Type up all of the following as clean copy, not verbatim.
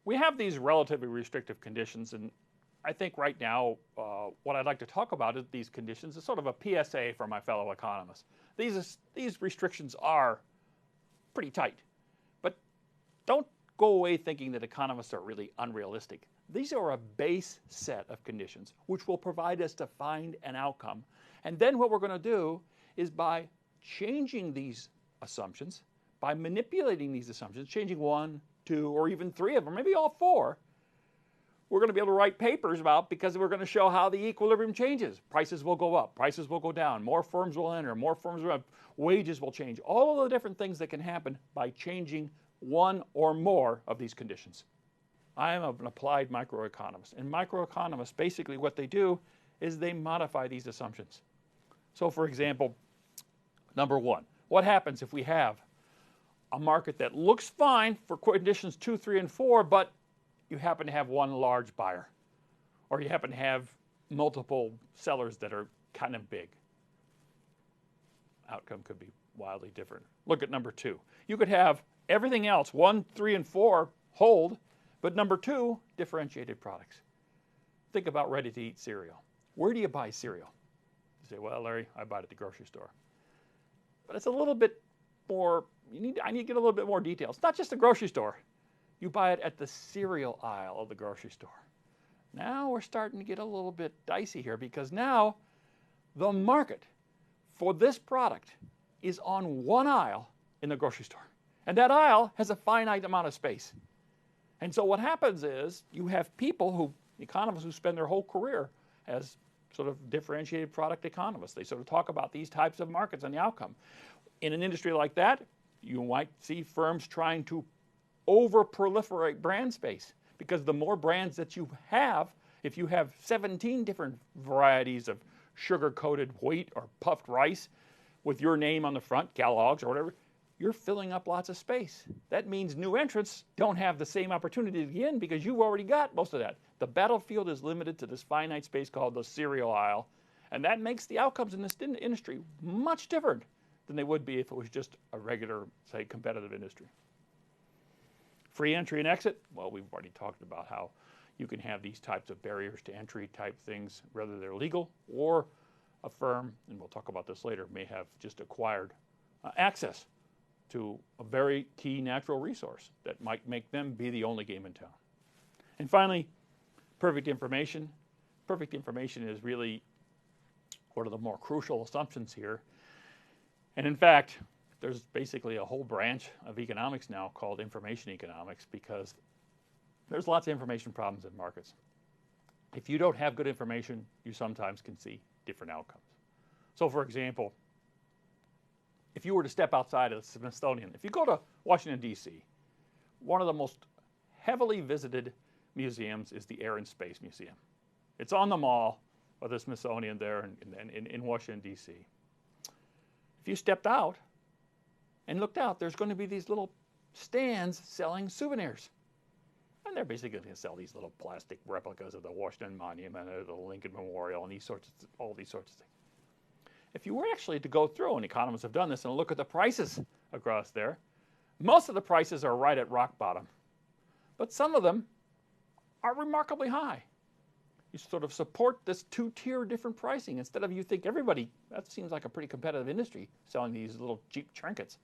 we have these relatively restrictive conditions, and I think right now what I'd like to talk about is these conditions is sort of a PSA for my fellow economists. These restrictions are pretty tight, but don't go away thinking that economists are really unrealistic. These are a base set of conditions which will provide us to find an outcome. And then what we're going to do is by changing these assumptions, by manipulating these assumptions, changing one, two, or even three of them, maybe all four, we're going to be able to write papers about because we're going to show how the equilibrium changes. Prices will go up, prices will go down, more firms will enter, more firms will have, wages will change. All of the different things that can happen by changing one or more of these conditions. I am an applied microeconomist, and microeconomists, basically what they do is they modify these assumptions. So for example, number one, what happens if we have a market that looks fine for conditions 2, 3, and 4, but you happen to have one large buyer, or you happen to have multiple sellers that are kind of big? Outcome could be wildly different. Look at number 2. You could have everything else, 1, 3, and 4 hold, but number 2, differentiated products. Think about ready-to-eat cereal. Where do you buy cereal? You say, well, Larry, I buy it at the grocery store. But it's a little bit more, I need to get a little bit more detail. It's not just the grocery store. You buy it at the cereal aisle of the grocery store. Now we're starting to get a little bit dicey here, because now the market for this product is on one aisle in the grocery store. And that aisle has a finite amount of space. And so what happens is you have people economists who spend their whole career as sort of differentiated product economists. They sort of talk about these types of markets and the outcome. In an industry like that, you might see firms trying to over-proliferate brand space, because the more brands that you have, if you have 17 different varieties of sugar-coated wheat or puffed rice with your name on the front, Kellogg's or whatever, you're filling up lots of space. That means new entrants don't have the same opportunity to get in because you've already got most of that. The battlefield is limited to this finite space called the cereal aisle, and that makes the outcomes in this industry much different than they would be if it was just a regular, say, competitive industry. Free entry and exit, well, we've already talked about how you can have these types of barriers to entry type things, whether they're legal or a firm, and we'll talk about this later, may have just acquired access to a very key natural resource that might make them be the only game in town. And finally, perfect information. Perfect information is really one of the more crucial assumptions here. And in fact, there's basically a whole branch of economics now called information economics, because there's lots of information problems in markets. If you don't have good information, you sometimes can see different outcomes. So for example, if you were to step outside of the Smithsonian, if you go to Washington, D.C., one of the most heavily visited museums is the Air and Space Museum. It's on the mall of the Smithsonian there in Washington, D.C. If you stepped out and looked out, there's going to be these little stands selling souvenirs. And they're basically going to sell these little plastic replicas of the Washington Monument or the Lincoln Memorial and all these sorts of things. If you were actually to go through, and economists have done this, and look at the prices across there, most of the prices are right at rock bottom. But some of them are remarkably high. You sort of support this two-tier different pricing. Instead of, you think everybody, that seems like a pretty competitive industry, selling these little cheap trinkets.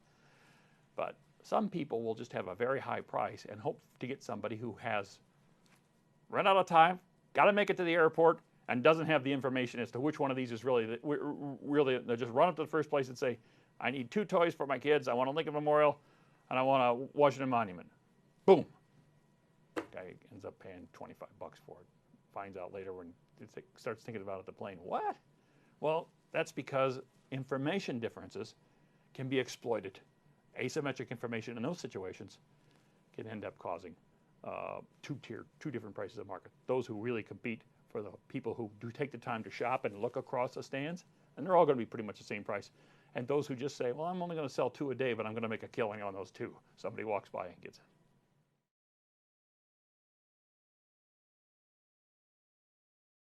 But some people will just have a very high price and hope to get somebody who has run out of time, got to make it to the airport, and doesn't have the information as to which one of these is really, they'll just run up to the first place and say, I need 2 toys for my kids, I want a Lincoln Memorial, and I want a Washington Monument. Boom. Guy ends up paying $25 for it. Finds out later when it starts thinking about it at the plane. What? Well, that's because information differences can be exploited. Asymmetric information in those situations can end up causing two different prices of market. Those who really compete for the people who do take the time to shop and look across the stands, and they're all going to be pretty much the same price. And those who just say, well, I'm only going to sell 2 a day, but I'm going to make a killing on those 2. Somebody walks by and gets it.